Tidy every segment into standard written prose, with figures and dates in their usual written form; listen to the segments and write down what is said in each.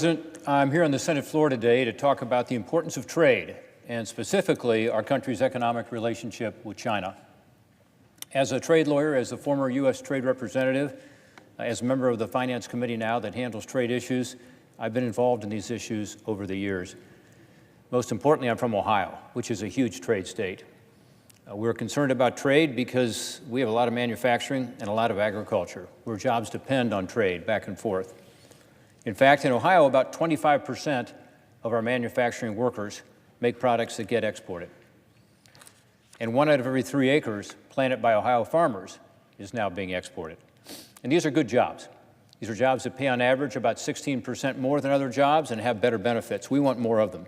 I'm here on the Senate floor today to talk about the importance of trade, and specifically our country's economic relationship with China. As a trade lawyer, as a former U.S. trade representative, as a member of the Finance Committee now that handles trade issues, I've been involved in these issues over the years. Most importantly, I'm from Ohio, which is a huge trade state. We're concerned about trade because we have a lot of manufacturing and a lot of agriculture, where jobs depend on trade back and forth. In fact, in Ohio, about 25% of our manufacturing workers make products that get exported. And 1 out of every 3 acres planted by Ohio farmers is now being exported. And these are good jobs. These are jobs that pay on average about 16% more than other jobs and have better benefits. We want more of them.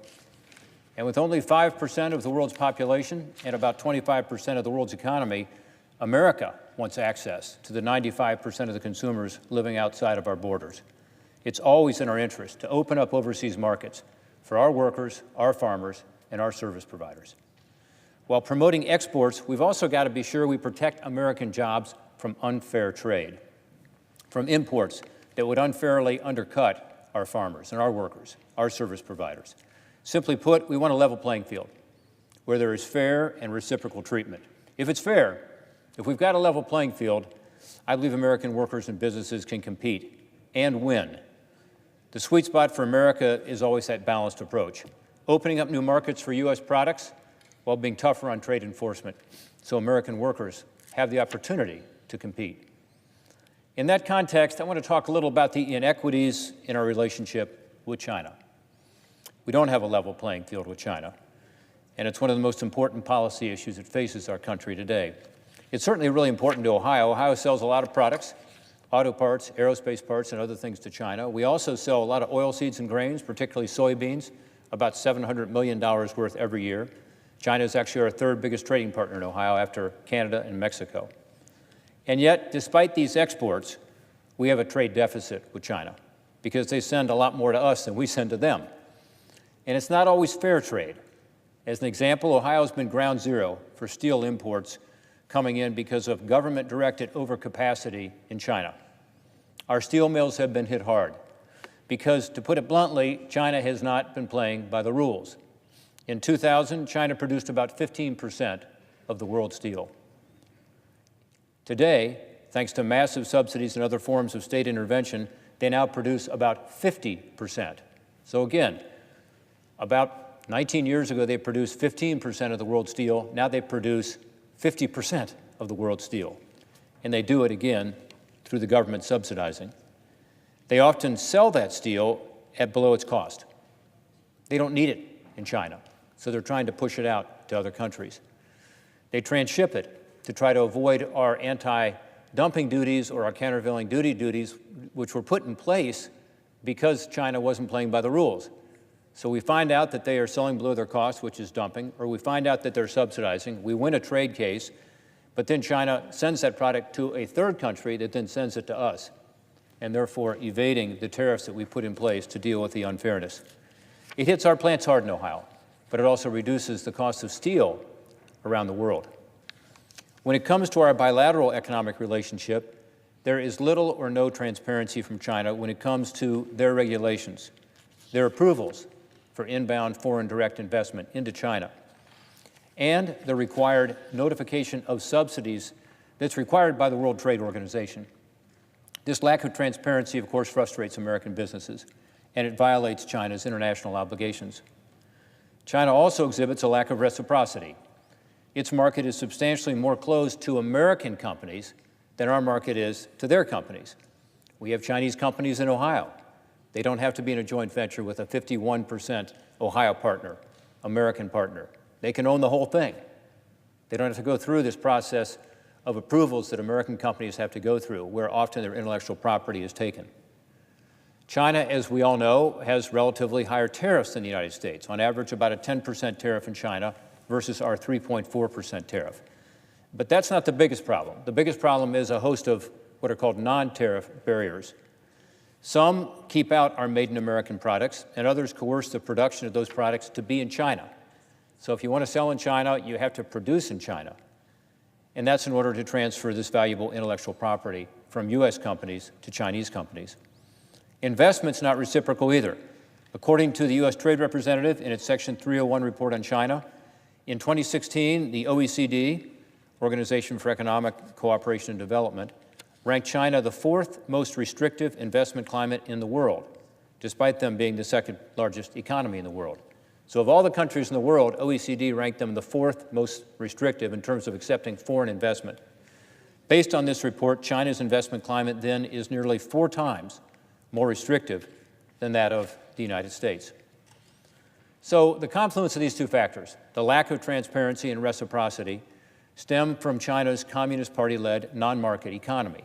And with only 5% of the world's population and about 25% of the world's economy, America wants access to the 95% of the consumers living outside of our borders. It's always in our interest to open up overseas markets for our workers, our farmers, and our service providers. While promoting exports, we've also got to be sure we protect American jobs from unfair trade, from imports that would unfairly undercut our farmers and our workers, our service providers. Simply put, we want a level playing field where there is fair and reciprocal treatment. If it's fair, if we've got a level playing field, I believe American workers and businesses can compete and win. The sweet spot for America is always that balanced approach, opening up new markets for U.S. products while being tougher on trade enforcement so American workers have the opportunity to compete. In that context, I want to talk a little about the inequities in our relationship with China. We don't have a level playing field with China, and it's one of the most important policy issues that faces our country today. It's certainly really important to Ohio. Ohio sells a lot of products, auto parts, aerospace parts, and other things to China. We also sell a lot of oilseeds and grains, particularly soybeans, about $700 million worth every year. China is actually our 3rd biggest trading partner in Ohio after Canada and Mexico. And yet, despite these exports, we have a trade deficit with China because they send a lot more to us than we send to them. And it's not always fair trade. As an example, Ohio's been ground zero for steel imports coming in because of government-directed overcapacity in China. Our steel mills have been hit hard because, to put it bluntly, China has not been playing by the rules. In 2000, China produced about 15% of the world's steel. Today, thanks to massive subsidies and other forms of state intervention, they now produce about 50%. So again, about 19 years ago, they produced 15% of the world's steel. Now they produce 50% of the world's steel. And they do it again through the government subsidizing. They often sell that steel at below its cost. They don't need it in China, so they're trying to push it out to other countries. They transship it to try to avoid our anti-dumping duties or our countervailing duties, which were put in place because China wasn't playing by the rules. So we find out that they are selling below their cost, which is dumping, or we find out that they're subsidizing. We win a trade case, but then China sends that product to a 3rd country that then sends it to us, and therefore evading the tariffs that we put in place to deal with the unfairness. It hits our plants hard in Ohio, but it also reduces the cost of steel around the world. When it comes to our bilateral economic relationship, there is little or no transparency from China when it comes to their regulations, their approvals for inbound foreign direct investment into China, and the required notification of subsidies that's required by the World Trade Organization. This lack of transparency, of course, frustrates American businesses, and it violates China's international obligations. China also exhibits a lack of reciprocity. Its market is substantially more closed to American companies than our market is to their companies. We have Chinese companies in Ohio. They don't have to be in a joint venture with a 51% Ohio partner, American partner. They can own the whole thing. They don't have to go through this process of approvals that American companies have to go through, where often their intellectual property is taken. China, as we all know, has relatively higher tariffs than the United States, on average about a 10% tariff in China versus our 3.4% tariff. But that's not the biggest problem. The biggest problem is a host of what are called non-tariff barriers. Some keep out our made-in-American products, and others coerce the production of those products to be in China. So if you want to sell in China, you have to produce in China. And that's in order to transfer this valuable intellectual property from U.S. companies to Chinese companies. Investment's not reciprocal either. According to the U.S. Trade Representative in its Section 301 report on China, in 2016, the OECD, Organization for Economic Cooperation and Development, ranked China the fourth most restrictive investment climate in the world, despite them being the second largest economy in the world. So of all the countries in the world, OECD ranked them the fourth most restrictive in terms of accepting foreign investment. Based on this report, China's investment climate then is nearly 4 times more restrictive than that of the United States. So the confluence of these two factors, the lack of transparency and reciprocity, stem from China's Communist Party-led non-market economy.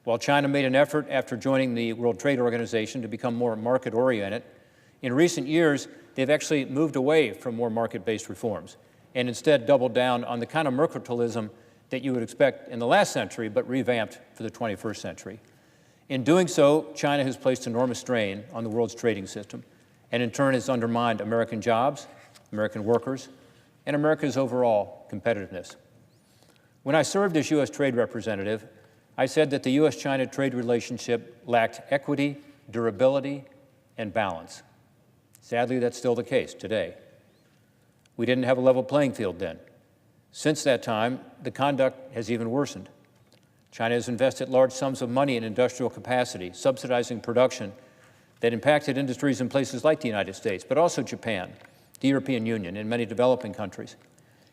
While China made an effort after joining the World Trade Organization to become more market-oriented, in recent years, they've actually moved away from more market-based reforms and instead doubled down on the kind of mercantilism that you would expect in the last century, but revamped for the 21st century. In doing so, China has placed enormous strain on the world's trading system, and in turn has undermined American jobs, American workers, and America's overall competitiveness. When I served as U.S. Trade Representative, I said that the U.S.-China trade relationship lacked equity, durability, and balance. Sadly, that's still the case today. We didn't have a level playing field then. Since that time, the conduct has even worsened. China has invested large sums of money in industrial capacity, subsidizing production that impacted industries in places like the United States, but also Japan, the European Union, and many developing countries.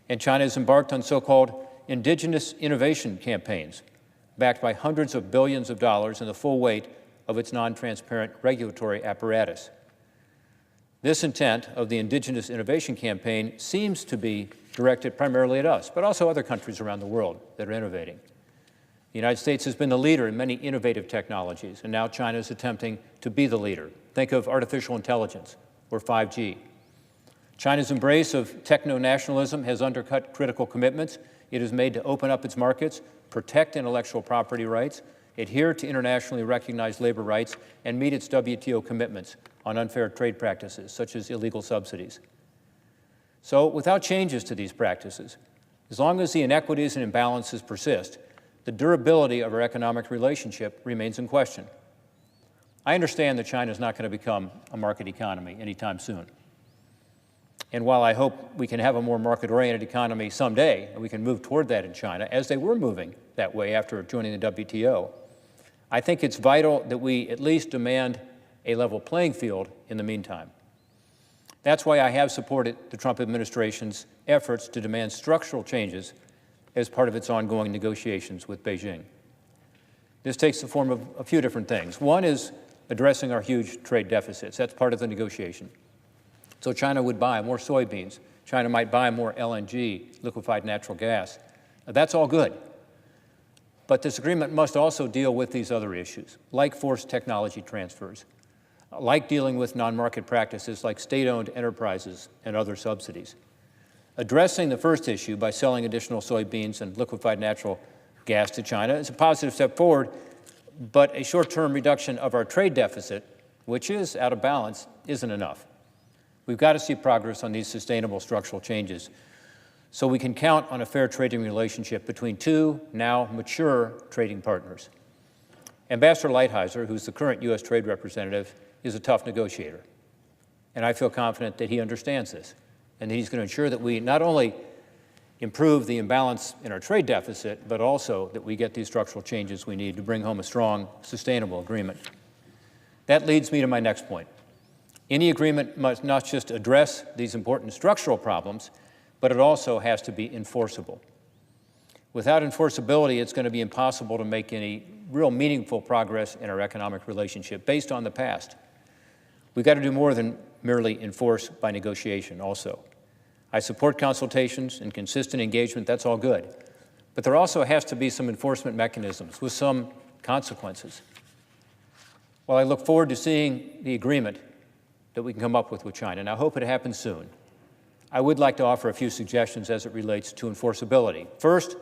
And China has embarked on so-called indigenous innovation campaigns, backed by hundreds of billions of dollars and the full weight of its non-transparent regulatory apparatus. This intent of the Indigenous Innovation Campaign seems to be directed primarily at us, but also other countries around the world that are innovating. The United States has been the leader in many innovative technologies, and now China is attempting to be the leader. Think of artificial intelligence or 5G. China's embrace of techno-nationalism has undercut critical commitments it has made to open up its markets, protect intellectual property rights, adhere to internationally recognized labor rights, and meet its WTO commitments on unfair trade practices, such as illegal subsidies. So without changes to these practices, as long as the inequities and imbalances persist, the durability of our economic relationship remains in question. I understand that China is not going to become a market economy anytime soon. And while I hope we can have a more market-oriented economy someday, and we can move toward that in China, as they were moving that way after joining the WTO, I think it's vital that we at least demand a level playing field in the meantime. That's why I have supported the Trump administration's efforts to demand structural changes as part of its ongoing negotiations with Beijing. This takes the form of a few different things. One is addressing our huge trade deficits. That's part of the negotiation. So China would buy more soybeans. China might buy more LNG, liquefied natural gas. That's all good. But this agreement must also deal with these other issues, like forced technology transfers, like dealing with non-market practices like state-owned enterprises and other subsidies. Addressing the first issue by selling additional soybeans and liquefied natural gas to China is a positive step forward, but a short-term reduction of our trade deficit, which is out of balance, isn't enough. We've got to see progress on these sustainable structural changes so we can count on a fair trading relationship between two now mature trading partners. Ambassador Lighthizer, who's the current U.S. Trade Representative, is a tough negotiator, and I feel confident that he understands this and that he's going to ensure that we not only improve the imbalance in our trade deficit, but also that we get these structural changes we need to bring home a strong, sustainable agreement. That leads me to my next point. Any agreement must not just address these important structural problems, but it also has to be enforceable. Without enforceability, it's going to be impossible to make any real meaningful progress in our economic relationship based on the past. We've got to do more than merely enforce by negotiation also. I support consultations and consistent engagement, that's all good. But there also has to be some enforcement mechanisms with some consequences. While I look forward to seeing the agreement that we can come up with China, and I hope it happens soon, I would like to offer a few suggestions as it relates to enforceability. First,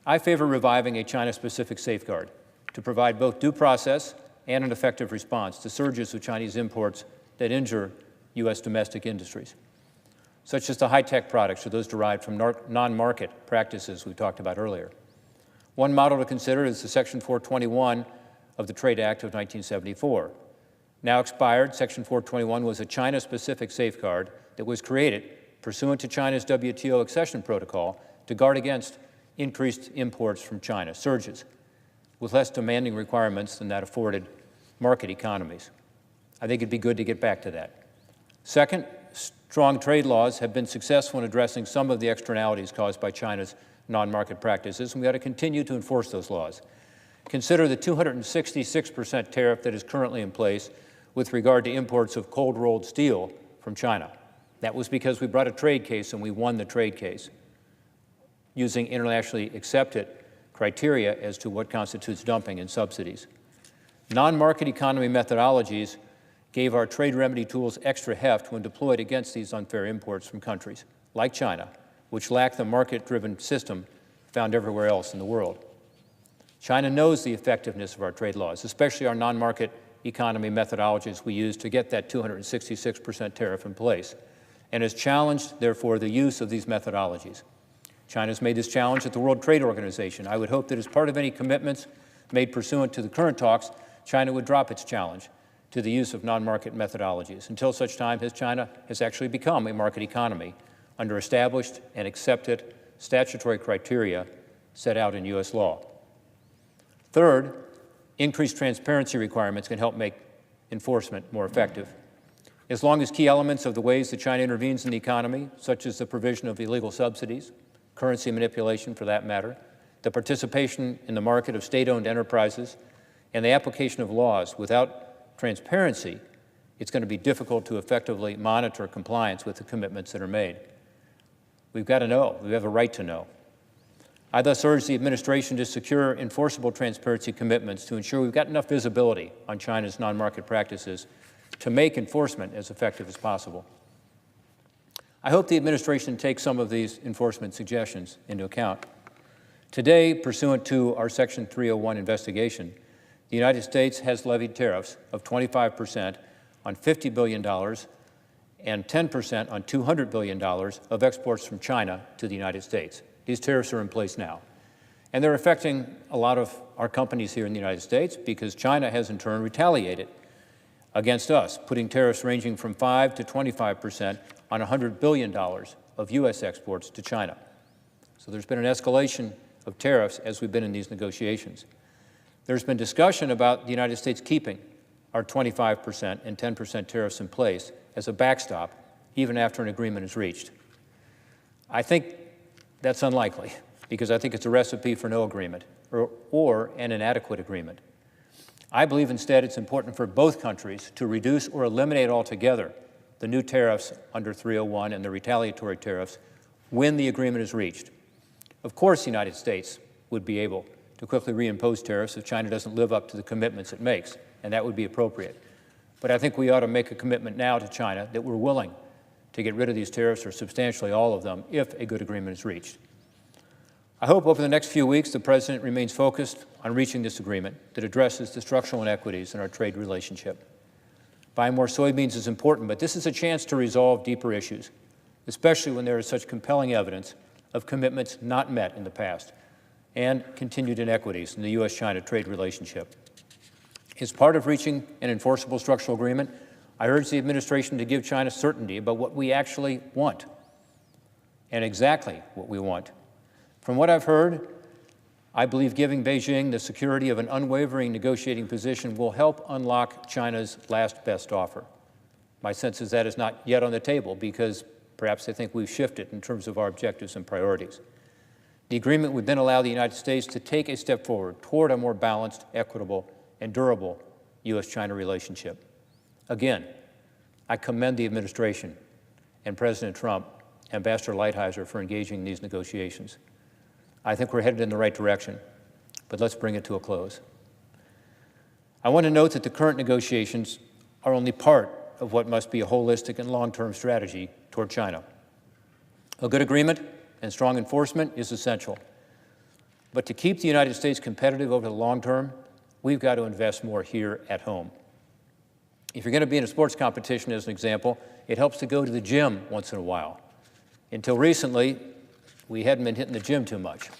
I favor reviving a China-specific safeguard to provide both due process and an effective response to surges of Chinese imports that injure U.S. domestic industries, such as the high-tech products or those derived from non-market practices we talked about earlier. One model to consider is the Section 421 of the Trade Act of 1974. now expired, Section 421 was a China-specific safeguard that was created pursuant to China's WTO accession protocol to guard against increased imports from China, surges, with less demanding requirements than that afforded market economies. I think it'd be good to get back to that. Second, strong trade laws have been successful in addressing some of the externalities caused by China's non-market practices, and we ought to continue to enforce those laws. Consider the 266% tariff that is currently in place with regard to imports of cold-rolled steel from China. That was because we brought a trade case and we won the trade case using internationally accepted criteria as to what constitutes dumping and subsidies. Non-market economy methodologies gave our trade remedy tools extra heft when deployed against these unfair imports from countries like China, which lack the market-driven system found everywhere else in the world. China knows the effectiveness of our trade laws, especially our non-market economy methodologies we use to get that 266% tariff in place, and has challenged, therefore, the use of these methodologies. China's made this challenge at the World Trade Organization. I would hope that as part of any commitments made pursuant to the current talks, China would drop its challenge to the use of non-market methodologies until such time as China has actually become a market economy under established and accepted statutory criteria set out in U.S. law. Third, increased transparency requirements can help make enforcement more effective. As long as key elements of the ways that China intervenes in the economy, such as the provision of illegal subsidies, currency manipulation for that matter, the participation in the market of state-owned enterprises, and the application of laws without transparency, it's going to be difficult to effectively monitor compliance with the commitments that are made. We've got to know. We have a right to know. I thus urge the administration to secure enforceable transparency commitments to ensure we've got enough visibility on China's non-market practices to make enforcement as effective as possible. I hope the administration takes some of these enforcement suggestions into account. Today, pursuant to our Section 301 investigation, the United States has levied tariffs of 25% on $50 billion and 10% on $200 billion of exports from China to the United States. These tariffs are in place now. And they're affecting a lot of our companies here in the United States because China has in turn retaliated against us, putting tariffs ranging from 5 to 25% on $100 billion of U.S. exports to China. So there's been an escalation of tariffs as we've been in these negotiations. There's been discussion about the United States keeping our 25% and 10% tariffs in place as a backstop, even after an agreement is reached. I think that's unlikely, because I think it's a recipe for no agreement or an inadequate agreement. I believe instead it's important for both countries to reduce or eliminate altogether the new tariffs under 301 and the retaliatory tariffs when the agreement is reached. Of course, the United States would be able to quickly reimpose tariffs if China doesn't live up to the commitments it makes, and that would be appropriate. But I think we ought to make a commitment now to China that we're willing to get rid of these tariffs, or substantially all of them, if a good agreement is reached. I hope over the next few weeks the President remains focused on reaching this agreement that addresses the structural inequities in our trade relationship. Buying more soybeans is important, but this is a chance to resolve deeper issues, especially when there is such compelling evidence of commitments not met in the past and continued inequities in the U.S.-China trade relationship. As part of reaching an enforceable structural agreement, I urge the administration to give China certainty about what we actually want and exactly what we want. From what I've heard, I believe giving Beijing the security of an unwavering negotiating position will help unlock China's last best offer. My sense is that is not yet on the table because perhaps they think we've shifted in terms of our objectives and priorities. The agreement would then allow the United States to take a step forward toward a more balanced, equitable, and durable U.S.-China relationship. Again, I commend the administration and President Trump, Ambassador Lighthizer, for engaging in these negotiations. I think we're headed in the right direction, but let's bring it to a close. I want to note that the current negotiations are only part of what must be a holistic and long-term strategy toward China. A good agreement and strong enforcement is essential. But to keep the United States competitive over the long term, we've got to invest more here at home. If you're going to be in a sports competition, as an example, it helps to go to the gym once in a while. Until recently, we hadn't been hitting the gym too much.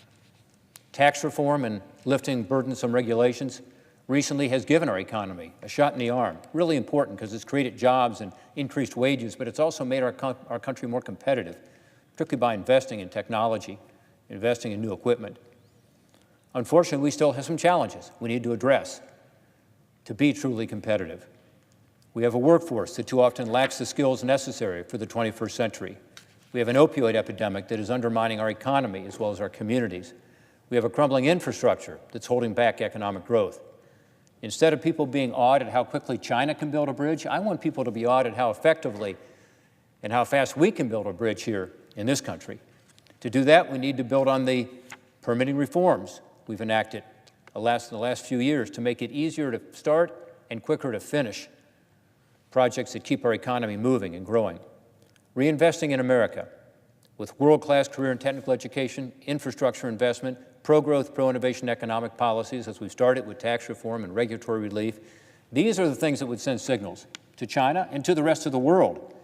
Tax reform and lifting burdensome regulations recently has given our economy a shot in the arm. Really important because it's created jobs and increased wages, but it's also made our country more competitive, particularly by investing in technology, investing in new equipment. Unfortunately, we still have some challenges we need to address to be truly competitive. We have a workforce that too often lacks the skills necessary for the 21st century. We have an opioid epidemic that is undermining our economy as well as our communities. We have a crumbling infrastructure that's holding back economic growth. Instead of people being awed at how quickly China can build a bridge, I want people to be awed at how effectively and how fast we can build a bridge here in this country. To do that, we need to build on the permitting reforms we've enacted in the last few years to make it easier to start and quicker to finish projects that keep our economy moving and growing. Reinvesting in America with world-class career and technical education, infrastructure investment, pro-growth, pro-innovation economic policies, as we've started with tax reform and regulatory relief. These are the things that would send signals to China and to the rest of the world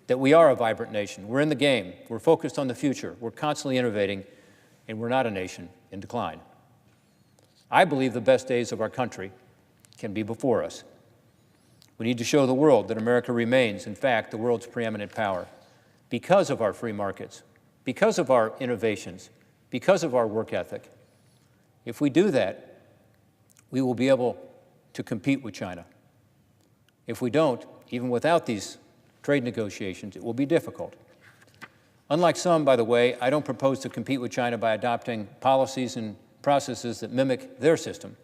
that we are a vibrant nation. We're in the game. We're focused on the future. We're constantly innovating, and we're not a nation in decline. I believe the best days of our country can be before us. We need to show the world that America remains, in fact, the world's preeminent power because of our free markets, because of our innovations, because of our work ethic. If we do that, we will be able to compete with China. If we don't, even without these trade negotiations, it will be difficult. Unlike some, by the way, I don't propose to compete with China by adopting policies and processes that mimic their system.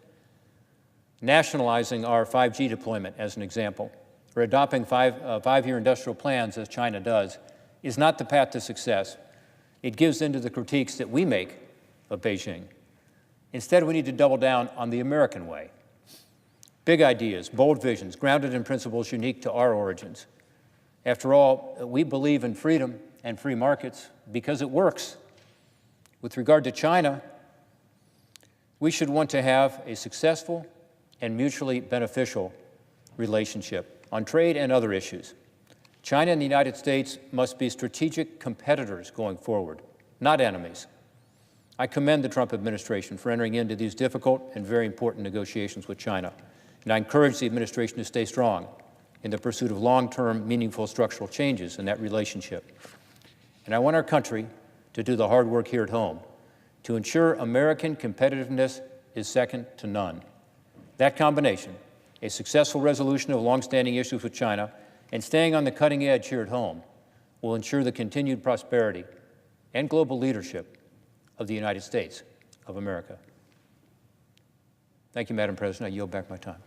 Nationalizing our 5G deployment, as an example, or adopting five-year industrial plans, as China does, is not the path to success. It gives in to the critiques that we make of Beijing. Instead, we need to double down on the American way. Big ideas, bold visions, grounded in principles unique to our origins. After all, we believe in freedom and free markets because it works. With regard to China, we should want to have a successful and mutually beneficial relationship on trade and other issues. China and the United States must be strategic competitors going forward, not enemies. I commend the Trump administration for entering into these difficult and very important negotiations with China, and I encourage the administration to stay strong in the pursuit of long-term, meaningful structural changes in that relationship. And I want our country to do the hard work here at home to ensure American competitiveness is second to none. That combination, a successful resolution of longstanding issues with China and staying on the cutting edge here at home, will ensure the continued prosperity and global leadership of the United States of America. Thank you, Madam President. I yield back my time.